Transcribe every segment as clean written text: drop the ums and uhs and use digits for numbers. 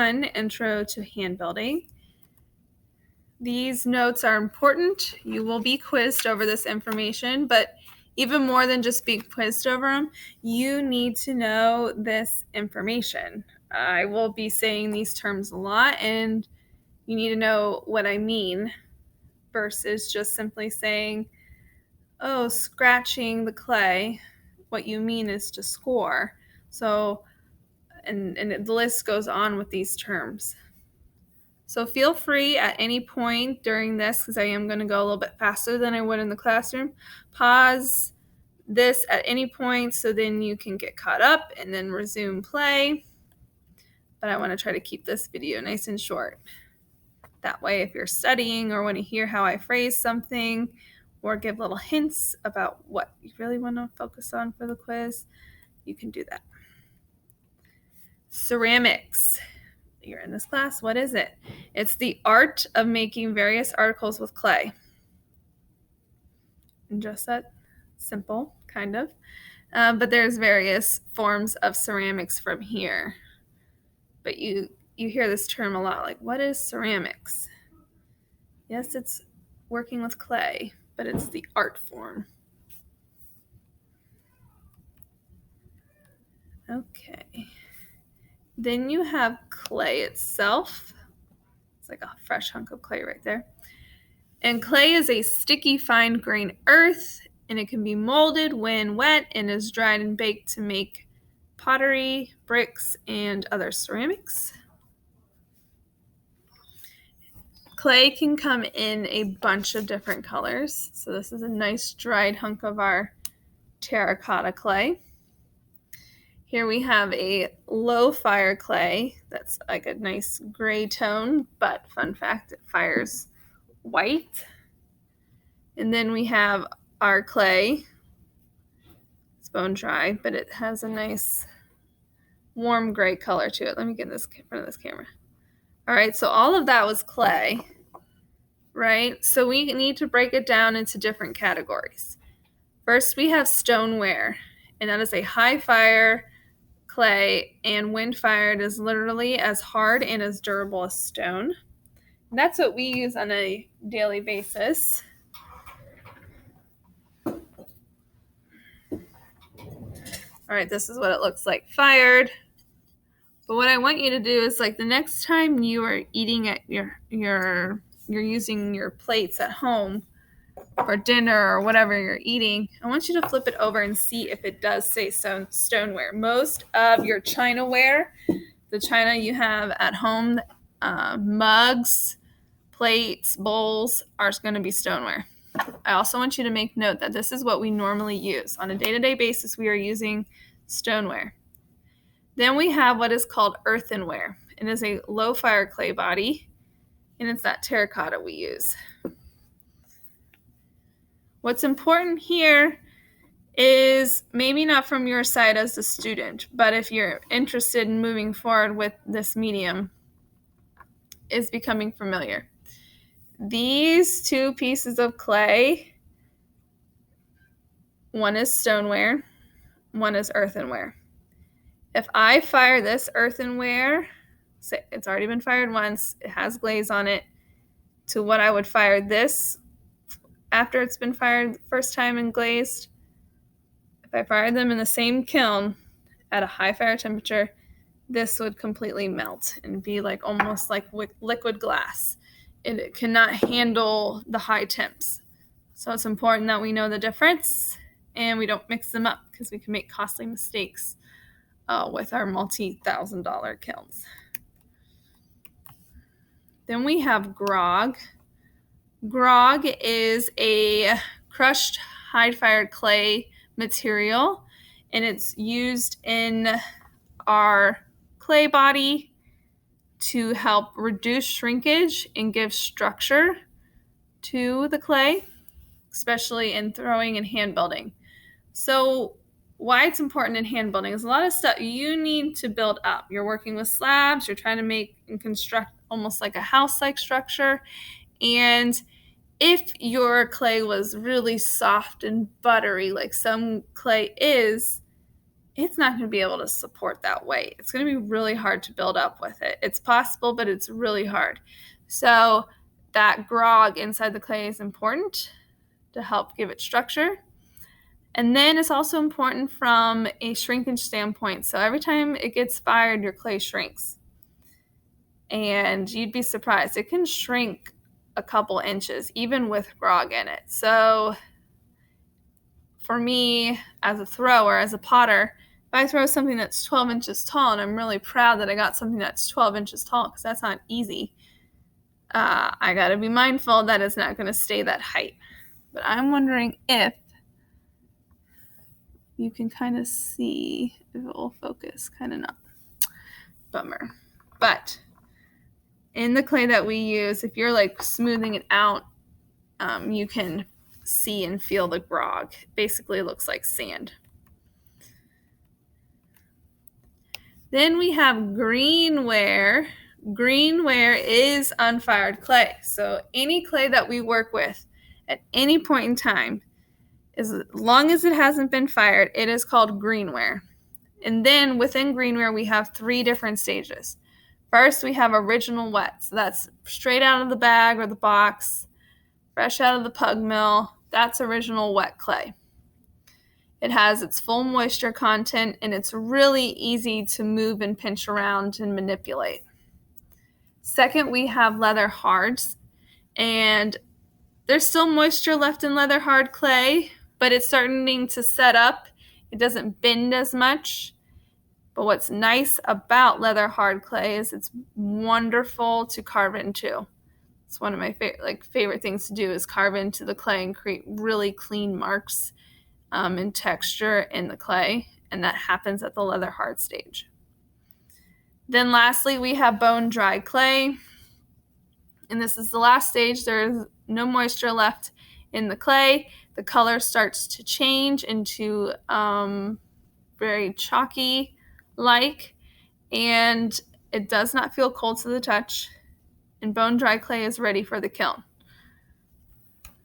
1, Intro to Hand Building. These notes are important. You will be quizzed over this information, but even more than just being quizzed over them, you need to know this information. I will be saying these terms a lot, and you need to know what I mean versus just simply saying, oh, scratching the clay. What you mean is to score. So, and the list goes on with these terms. So feel free at any point during this, because I am going to go a little bit faster than I would in the classroom, pause this at any point so then you can get caught up and then resume play. But I want to try to keep this video nice and short. That way, if you're studying or want to hear how I phrase something or give little hints about what you really want to focus on for the quiz, you can do that. Ceramics. You're in this class. What is it? It's the art of making various articles with clay. And just that simple, kind of. But there's various forms of ceramics from here. But you hear this term a lot, like, what is ceramics? Yes, it's working with clay, but it's the art form. Okay. Then you have clay itself. It's like a fresh hunk of clay right there. And clay is a sticky, fine-grained earth, and it can be molded when wet and is dried and baked to make pottery, bricks, and other ceramics. Clay can come in a bunch of different colors. So this is a nice dried hunk of our terracotta clay. Here we have a low fire clay that's like a nice gray tone, but fun fact, it fires white. And then we have our clay. It's bone dry, but it has a nice warm gray color to it. Let me get this in front of this camera. All right, so all of that was clay, right? So we need to break it down into different categories. First, we have stoneware, and that is a high fire clay, and when fired is literally as hard and as durable as stone. And that's what we use on a daily basis. All right, this is what it looks like fired. But what I want you to do is, like, the next time you are eating at you're using your plates at home for dinner or whatever you're eating, I want you to flip it over and see if it does say stoneware. Most of your chinaware, the china you have at home, mugs, plates, bowls, are going to be stoneware. I also want you to make note that this is what we normally use. On a day-to-day basis, we are using stoneware. Then we have what is called earthenware. It is a low-fire clay body, and it's that terracotta we use. What's important here is maybe not from your side as a student, but if you're interested in moving forward with this medium, is becoming familiar. These two pieces of clay, one is stoneware, one is earthenware. If I fire this earthenware, say it's already been fired once, it has glaze on it, to what I would fire this after it's been fired the first time and glazed, if I fired them in the same kiln at a high fire temperature, this would completely melt and be like almost like liquid glass. It cannot handle the high temps. So it's important that we know the difference and we don't mix them up, because we can make costly mistakes with our multi-$1,000 kilns. Then we have grog. Grog is a crushed high-fired clay material, and it's used in our clay body to help reduce shrinkage and give structure to the clay, especially in throwing and hand building. So why it's important in hand building is a lot of stuff you need to build up. You're working with slabs, you're trying to make and construct almost like a house-like structure. And if your clay was really soft and buttery, like some clay is, it's not going to be able to support that weight. It's going to be really hard to build up with it. It's possible, but it's really hard. So that grog inside the clay is important to help give it structure. And then it's also important from a shrinkage standpoint. So every time it gets fired, your clay shrinks. And you'd be surprised. It can shrink a couple inches, even with grog in it. So for me, as a thrower, as a potter, if I throw something that's 12 inches tall, and I'm really proud that I got something that's 12 inches tall, because that's not easy, I got to be mindful that it's not going to stay that height. But I'm wondering if you can kind of see if it will focus. Kind of not. Bummer. But in the clay that we use, if you're like smoothing it out, you can see and feel the grog. Basically, it looks like sand. Then we have Greenware. Greenware is unfired clay. So any clay that we work with at any point in time, as long as it hasn't been fired, it is called Greenware. And then within Greenware, we have 3 different stages. First, we have original wet. So that's straight out of the bag or the box, fresh out of the pug mill. That's original wet clay. It has its full moisture content, and it's really easy to move and pinch around and manipulate. Second, we have leather hards, and there's still moisture left in leather hard clay, but it's starting to set up. It doesn't bend as much. But what's nice about leather hard clay is it's wonderful to carve into. It's one of my favorite things to do is carve into the clay and create really clean marks and texture in the clay, and that happens at the leather hard stage. Then lastly, we have bone dry clay, and this is the last stage. There is no moisture left in the clay. The color starts to change into very chalky like, and it does not feel cold to the touch, and bone dry clay is ready for the kiln.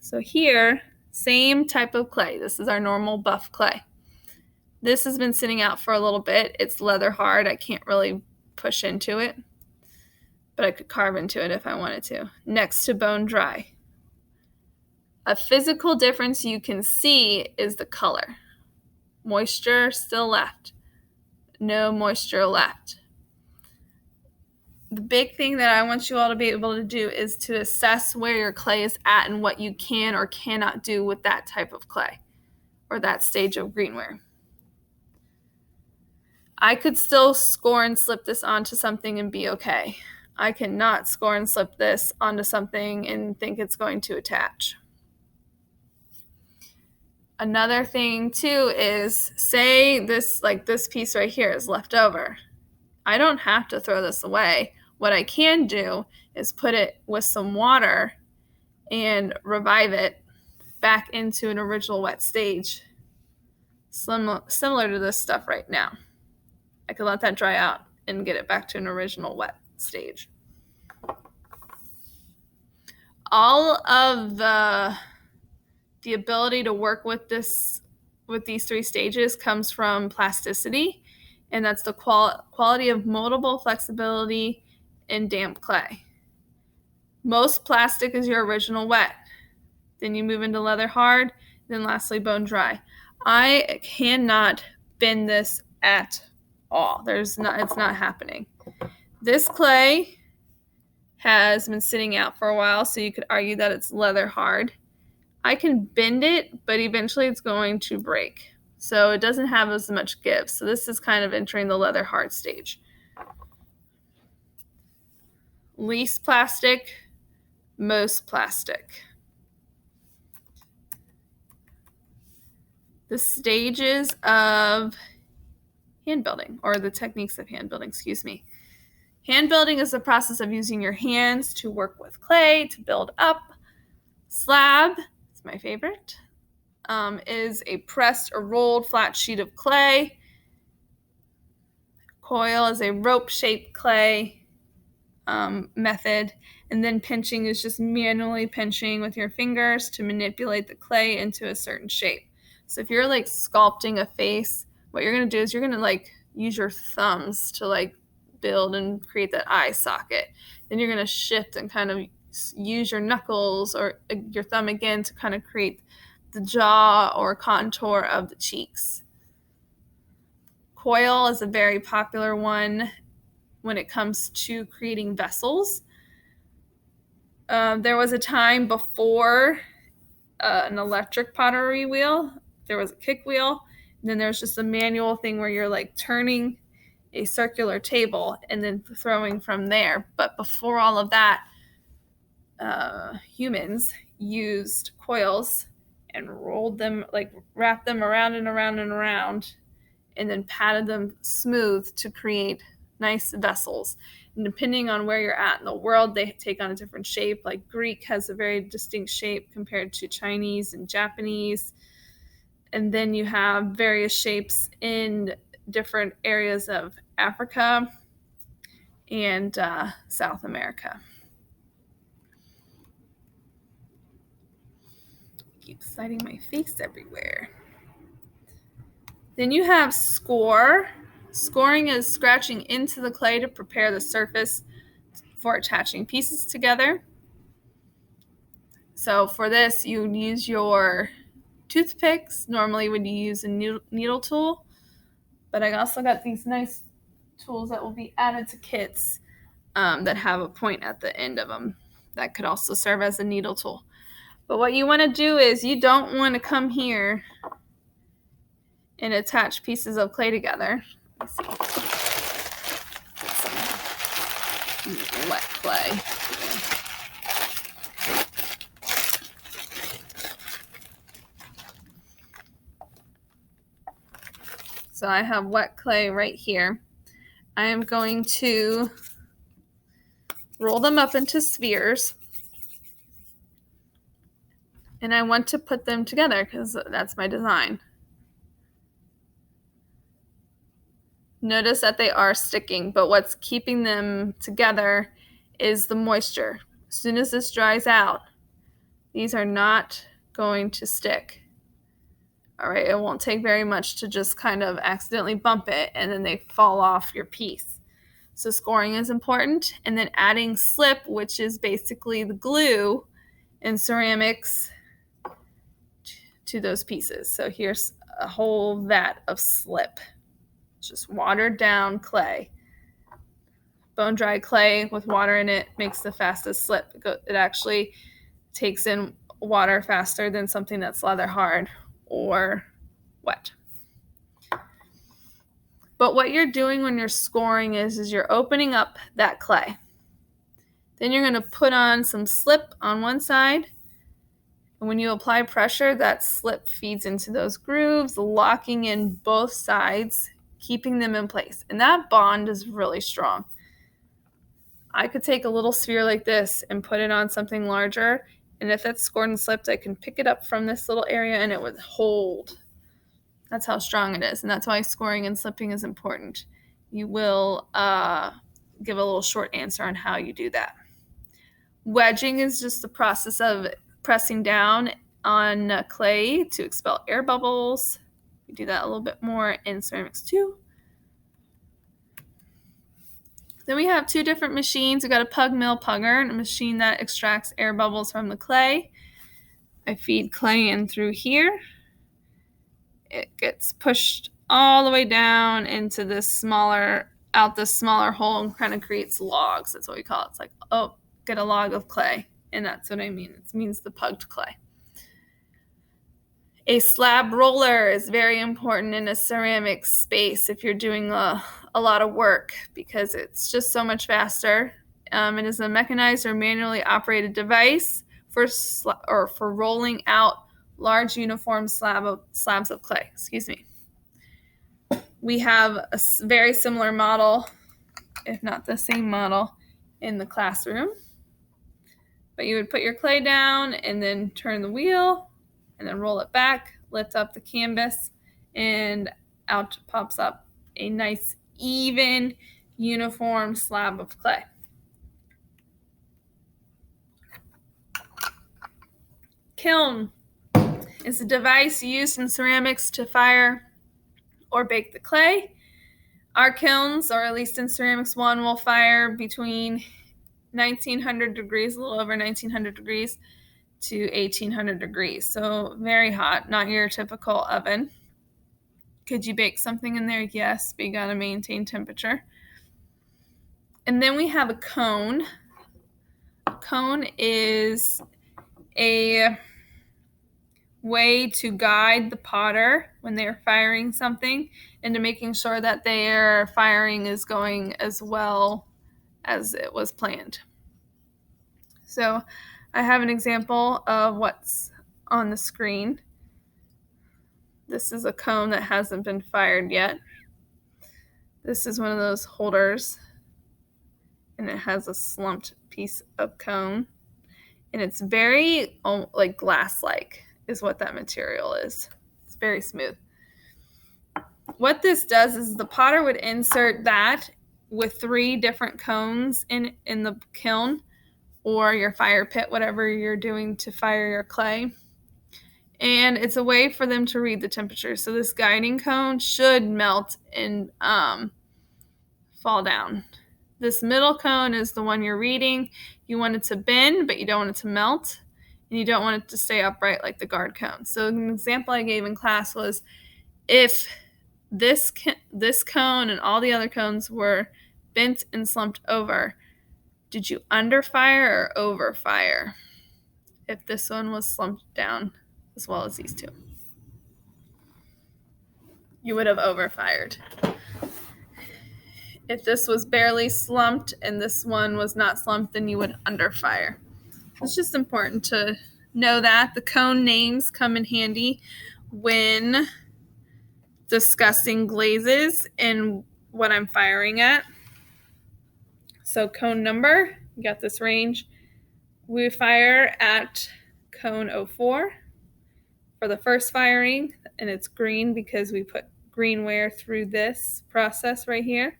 So here, same type of clay. This is our normal buff clay. This has been sitting out for a little bit. It's leather hard. I can't really push into it, but I could carve into it if I wanted to. Next to bone dry. A physical difference you can see is the color. Moisture still left. No moisture left. The big thing that I want you all to be able to do is to assess where your clay is at and what you can or cannot do with that type of clay or that stage of Greenware. I could still score and slip this onto something and be okay. I cannot score and slip this onto something and think it's going to attach. Another thing too is, say this piece right here is left over. I don't have to throw this away. What I can do is put it with some water and revive it back into an original wet stage, similar to this stuff right now. I could let that dry out and get it back to an original wet stage. All of the ability to work with these 3 stages comes from plasticity, and that's the quality of moldable flexibility in damp clay. Most plastic is your original wet. Then you move into leather hard, then lastly bone dry. I cannot bend this at all. It's not happening. This clay has been sitting out for a while, so you could argue that it's leather hard. I can bend it, but eventually it's going to break. So it doesn't have as much give. So this is kind of entering the leather hard stage. Least plastic, most plastic. The stages of hand building, or the techniques of hand building, excuse me. Hand building is the process of using your hands to work with clay to build up. Slab, it's my favorite, is a pressed or rolled flat sheet of clay. Coil is a rope-shaped clay method, and then pinching is just manually pinching with your fingers to manipulate the clay into a certain shape. So if you're like sculpting a face what you're going to do is you're going to like use your thumbs to like build and create that eye socket. Then you're going to shift and kind of use your knuckles or your thumb again to kind of create the jaw or contour of the cheeks. Coil is a very popular one when it comes to creating vessels. There was a time before an electric pottery wheel. There was a kick wheel, and then there's just a manual thing where you're like turning a circular table and then throwing from there. But before all of that, humans used coils and rolled them, like wrapped them around and around and around, and then patted them smooth to create nice vessels. And depending on where you're at in the world, they take on a different shape. Like Greek has a very distinct shape compared to Chinese and Japanese. And then you have various shapes in different areas of Africa and South America. Keep sliding my face everywhere. Then you have score. Scoring is scratching into the clay to prepare the surface for attaching pieces together. So for this, you would use your toothpicks. Normally when you use a needle tool, but I also got these nice tools that will be added to kits that have a point at the end of them that could also serve as a needle tool. But what you want to do is you don't want to come here and attach pieces of clay together. Let's see. Some wet clay. So I have wet clay right here. I am going to roll them up into spheres. And I want to put them together because that's my design. Notice that they are sticking, but what's keeping them together is the moisture. As soon as this dries out, these are not going to stick. All right, it won't take very much to just kind of accidentally bump it and then they fall off your piece. So scoring is important. And then adding slip, which is basically the glue in ceramics, to those pieces. So here's a whole vat of slip. Just watered down clay. Bone dry clay with water in it makes the fastest slip. It actually takes in water faster than something that's leather hard or wet. But what you're doing when you're scoring is you're opening up that clay. Then you're going to put on some slip on one side. And when you apply pressure, that slip feeds into those grooves, locking in both sides, keeping them in place. And that bond is really strong. I could take a little sphere like this and put it on something larger. And if it's scored and slipped, I can pick it up from this little area and it would hold. That's how strong it is. And that's why scoring and slipping is important. You will give a little short answer on how you do that. Wedging is just the process of pressing down on clay to expel air bubbles. We do that a little bit more in ceramics too. Then we have two different machines. We've got a pug mill pugger and a machine that extracts air bubbles from the clay. I feed clay in through here. It gets pushed all the way down into this smaller hole and kind of creates logs. That's what we call it. It's like, oh, get a log of clay. And that's what I mean. It means the pugged clay. A slab roller is very important in a ceramic space if you're doing a lot of work because it's just so much faster. It is a mechanized or manually operated device for rolling out large uniform slabs of clay. Excuse me. We have a very similar model, if not the same model, in the classroom. But you would put your clay down and then turn the wheel and then roll it back, lift up the canvas, and out pops up a nice, even, uniform slab of clay. Kiln is a device used in ceramics to fire or bake the clay. Our kilns, or at least in Ceramics 1, will fire between 1900 degrees, a little over 1900 degrees, to 1800 degrees. So very hot, not your typical oven. Could you bake something in there? Yes, but you got to maintain temperature. And then we have a cone. A cone is a way to guide the potter when they're firing something into making sure that their firing is going as well as it was planned. So I have an example of what's on the screen. This is a cone that hasn't been fired yet. This is one of those holders, and it has a slumped piece of cone, and it's very like glass-like is what that material is. It's very smooth. What this does is the potter would insert that with 3 different cones in the kiln or your fire pit, whatever you're doing to fire your clay. And it's a way for them to read the temperature. So this guiding cone should melt and fall down. This middle cone is the one you're reading. You want it to bend, but you don't want it to melt. And you don't want it to stay upright like the guard cone. So an example I gave in class was if this cone and all the other cones were bent and slumped over, did you underfire or overfire if this one was slumped down as well as these two? You would have overfired. If this was barely slumped and this one was not slumped, then you would underfire. It's just important to know that. The cone names come in handy when discussing glazes and what I'm firing at. So cone number, you got this range. We fire at cone 04 for the first firing, and it's green because we put Greenware through this process right here.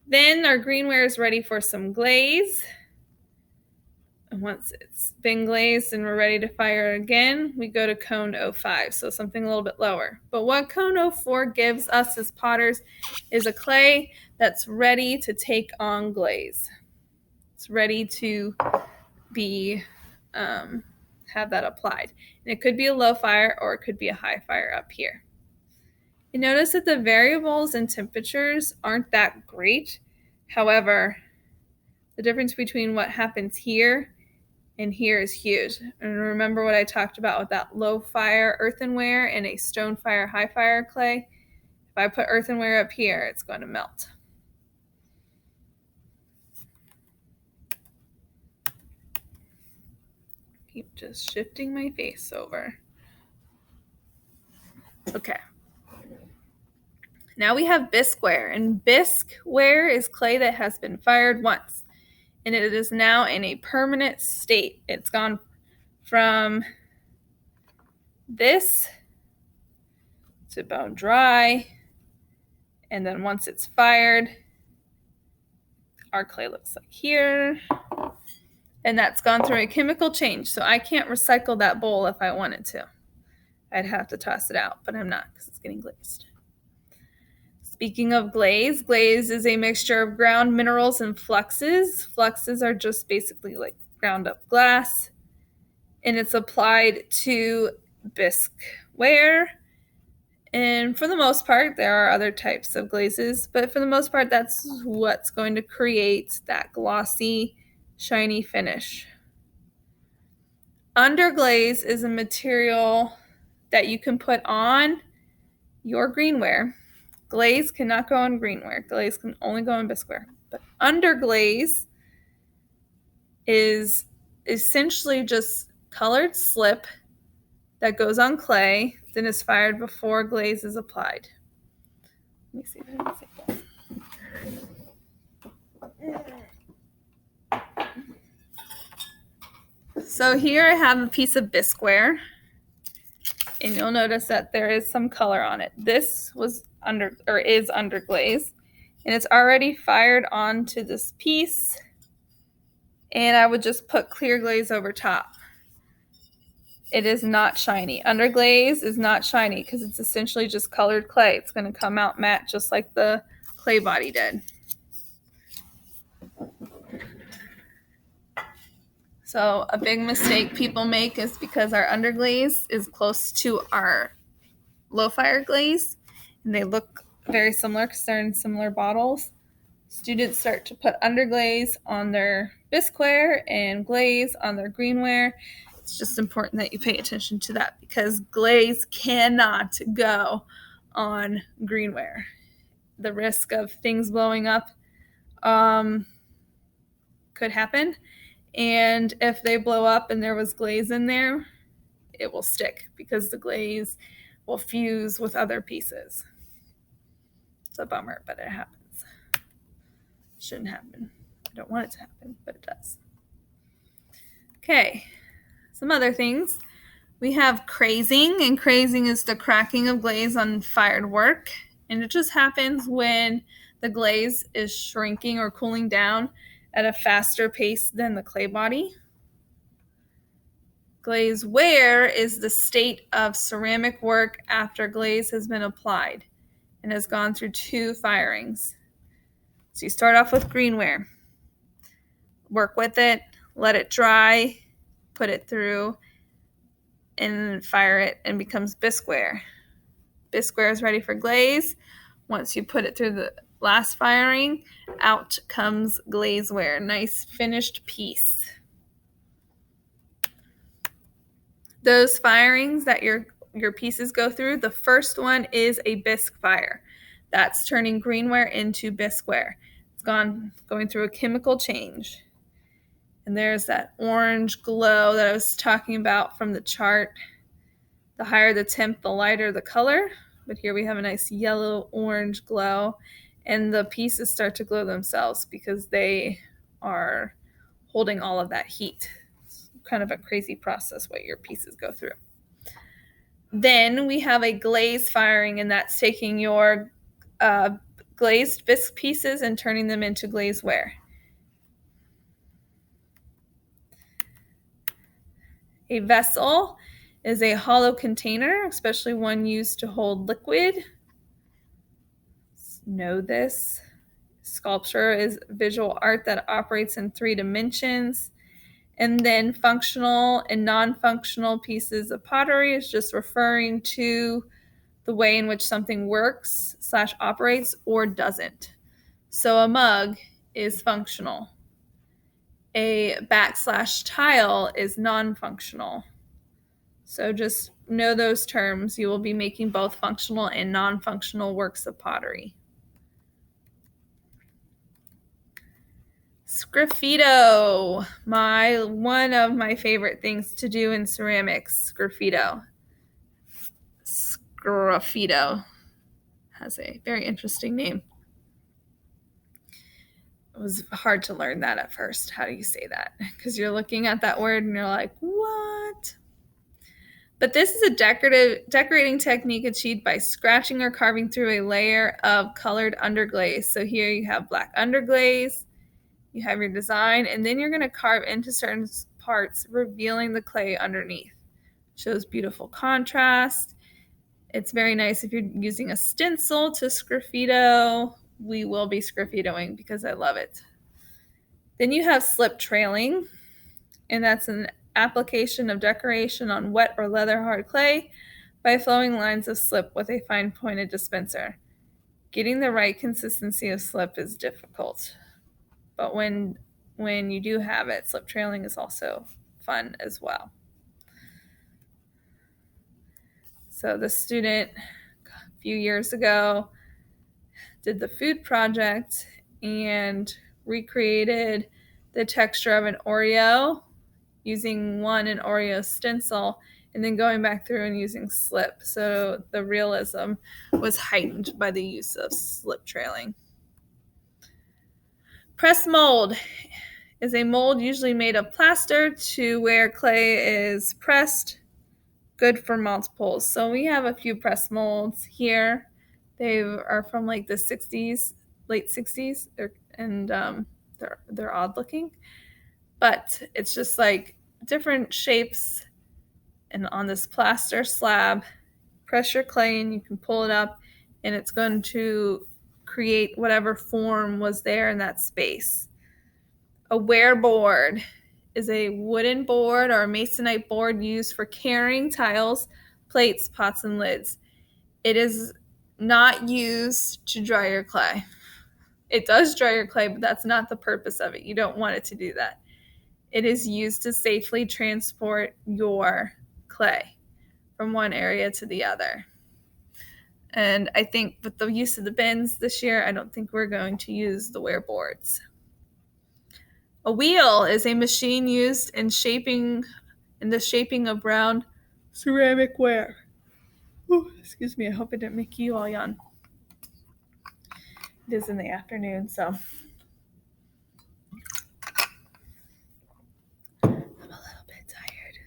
Then our Greenware is ready for some glaze. And once it's been glazed and we're ready to fire again, we go to cone 05, so something a little bit lower. But what cone 04 gives us as potters is a clay that's ready to take on glaze. It's ready to be have that applied. And it could be a low fire or it could be a high fire up here. You notice that the variables in temperatures aren't that great. However, the difference between what happens here and here is huge. And remember what I talked about with that low fire earthenware and a stone fire high fire clay? If I put earthenware up here, it's going to melt. Keep just shifting my face over. Okay. Now we have bisque wear, and bisque wear is clay that has been fired once, and it is now in a permanent state. It's gone from this to bone dry, and then once it's fired, our clay looks like here, and that's gone through a chemical change. So I can't recycle that bowl if I wanted to. I'd have to toss it out, but I'm not because it's getting glazed. Speaking of glaze, glaze is a mixture of ground minerals and fluxes. Fluxes are just basically like ground up glass, and it's applied to bisque wear. And for the most part, there are other types of glazes, but for the most part, that's what's going to create that glossy, shiny finish. Underglaze is a material that you can put on your greenware. Glaze cannot go on greenware. Glaze can only go on bisqueware. But underglaze is essentially just colored slip that goes on clay, then is fired before glaze is applied. Let me see if I can see that. So here I have a piece of bisqueware, and you'll notice that there is some color on it. This was is underglaze, and it's already fired onto this piece, and I would just put clear glaze over top. it is not shiny. Underglaze is not shiny because it's essentially just colored clay. It's going to come out matte just like the clay body did. So a big mistake people make is because our underglaze is close to our low fire glaze and they look very similar because they're in similar bottles. Students start to put underglaze on their bisque wear and glaze on their greenware. It's just important that you pay attention to that because glaze cannot go on greenware. The risk of things blowing up could happen. And if they blow up and there was glaze in there, it will stick because the glaze will fuse with other pieces. It's a bummer, but it happens. It shouldn't happen. I don't want it to happen, but it does. Okay, some other things. We have crazing, and crazing is the cracking of glaze on fired work. And it just happens when the glaze is shrinking or cooling down at a faster pace than the clay body. Glaze wear is the state of ceramic work after glaze has been applied and has gone through 2 firings. So you start off with greenware. Work with it, let it dry, put it through, and fire it, and becomes bisque wear. Bisque wear is ready for glaze. Once you put it through the last firing, out comes glaze wear. Nice finished piece. Those firings that your pieces go through, the first one is a bisque fire. That's turning greenware into bisque wear. It's going through a chemical change. And there's that orange glow that I was talking about from the chart. The higher the temp, the lighter the color. But here we have a nice yellow-orange glow. And the pieces start to glow themselves because they are holding all of that heat. It's kind of a crazy process what your pieces go through. Then we have a glaze firing, and that's taking your glazed bisque pieces and turning them into glaze wear. A vessel is a hollow container, especially one used to hold liquid. Know this. Sculpture is visual art that operates in 3 dimensions. And then functional and non-functional pieces of pottery is just referring to the way in which something works / operates or doesn't. So a mug is functional. A / tile is non-functional. So just know those terms. You will be making both functional and non-functional works of pottery. Scruffito, one of my favorite things to do in ceramics. Scruffito has a very interesting name. It was hard to learn that at first. How do you say that? Because you're looking at that word and you're like, what? But this is a decorating technique achieved by scratching or carving through a layer of colored underglaze. So here you have black underglaze. You have your design, and then you're going to carve into certain parts, revealing the clay underneath. Shows beautiful contrast. It's very nice if you're using a stencil to scruffito. We will be scruffitoing because I love it. Then you have slip trailing, and that's an application of decoration on wet or leather hard clay by flowing lines of slip with a fine pointed dispenser. Getting the right consistency of slip is difficult. But when you do have it, slip trailing is also fun as well. So the student a few years ago did the food project and recreated the texture of an Oreo using an Oreo stencil and then going back through and using slip. So the realism was heightened by the use of slip trailing. Press mold is a mold usually made of plaster to where clay is pressed, good for multiples. So we have a few press molds here. They are from like the 60s, late 60s, and they're odd looking. But it's just like different shapes And on this plaster slab, press your clay and you can pull it up, and it's going to create whatever form was there in that space. A wear board is a wooden board or a masonite board used for carrying tiles, plates, pots, and lids. It is not used to dry your clay. It does dry your clay, but that's not the purpose of it. You don't want it to do that. It is used to safely transport your clay from one area to the other. And I think with the use of the bins this year, I don't think we're going to use the wear boards. A wheel is a machine used in the shaping of round ceramic ware. Ooh, excuse me, I hope I didn't make you all yawn. It is in the afternoon, so I'm a little bit tired.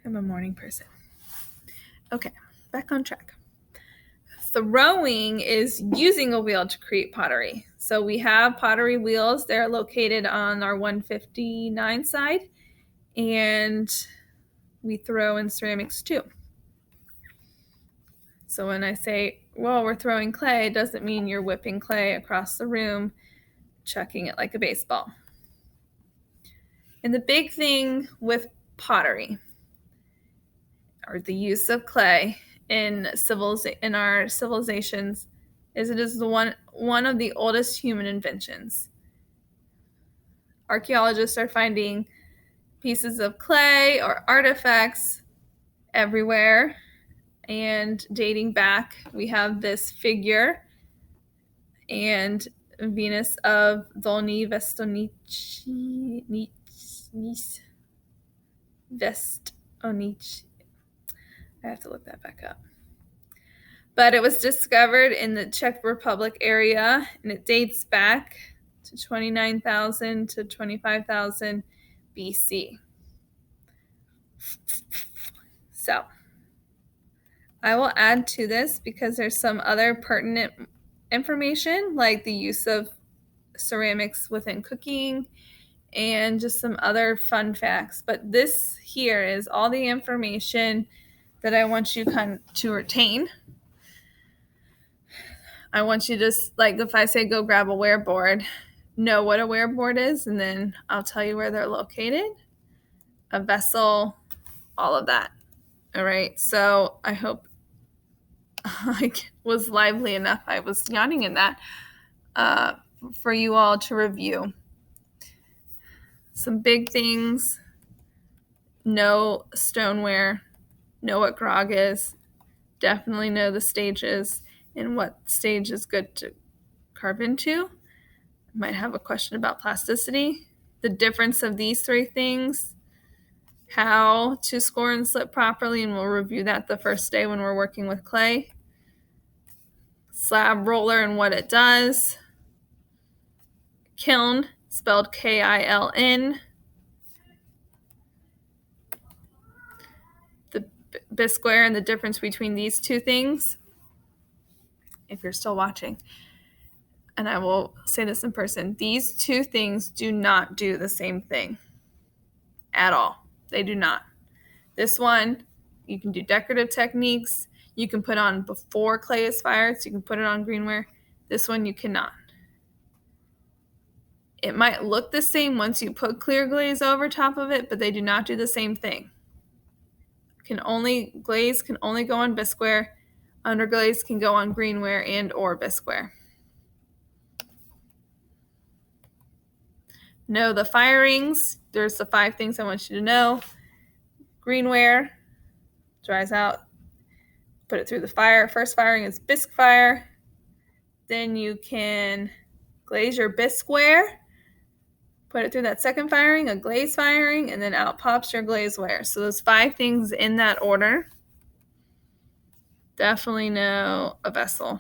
I'm a morning person. Okay, back on track. Throwing is using a wheel to create pottery. So we have pottery wheels. They're located on our 159 side, and we throw in ceramics too. So when I say, well, we're throwing clay, it doesn't mean you're whipping clay across the room, chucking it like a baseball. And the big thing with pottery, or the use of clay in our civilizations, is it is one of the oldest human inventions. Archaeologists are finding pieces of clay or artifacts everywhere, and dating back, we have this figure and Venus of Dolny Vestonici. I have to look that back up. But it was discovered in the Czech Republic area, and it dates back to 29,000 to 25,000 BC. So I will add to this because there's some other pertinent information, like the use of ceramics within cooking and just some other fun facts. But this here is all the information that I want you to retain. I want you to, like, if I say go grab a wear board, know what a wear board is, and then I'll tell you where they're located, a vessel, all of that. All right, so I hope I was lively enough. I was yawning in that for you all to review. Some big things: know stoneware, know what grog is, definitely know the stages and what stage is good to carve into. Might have a question about plasticity, the difference of these three things, how to score and slip properly, and we'll review that the first day when we're working with clay. Slab roller and what it does. Kiln, spelled K-I-L-N. The bisque wear and the difference between these two things, if you're still watching. And I will say this in person. These two things do not do the same thing at all. They do not. This one, you can do decorative techniques. You can put on before clay is fired, so you can put it on greenware. This one you cannot. It might look the same once you put clear glaze over top of it, but they do not do the same thing. Glaze can only go on bisqueware. Underglaze can go on greenware and or bisqueware. Know the firings. There's the 5 things I want you to know. Greenware dries out. Put it through the fire. First firing is bisque fire. Then you can glaze your bisqueware. Put it through that second firing, a glaze firing, and then out pops your glaze wear. So those 5 things in that order. Definitely know a vessel.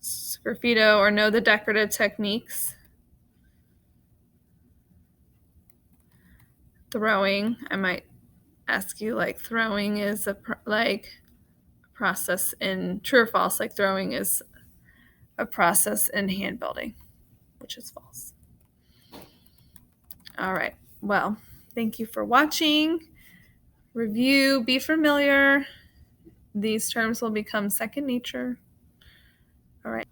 Scruffito, or know the decorative techniques. Throwing, I might ask you, like, throwing is a process in true or false, like throwing is a process in hand building, which is false. All right, well, Thank you for watching. Review, be familiar. These terms will become second nature. All right.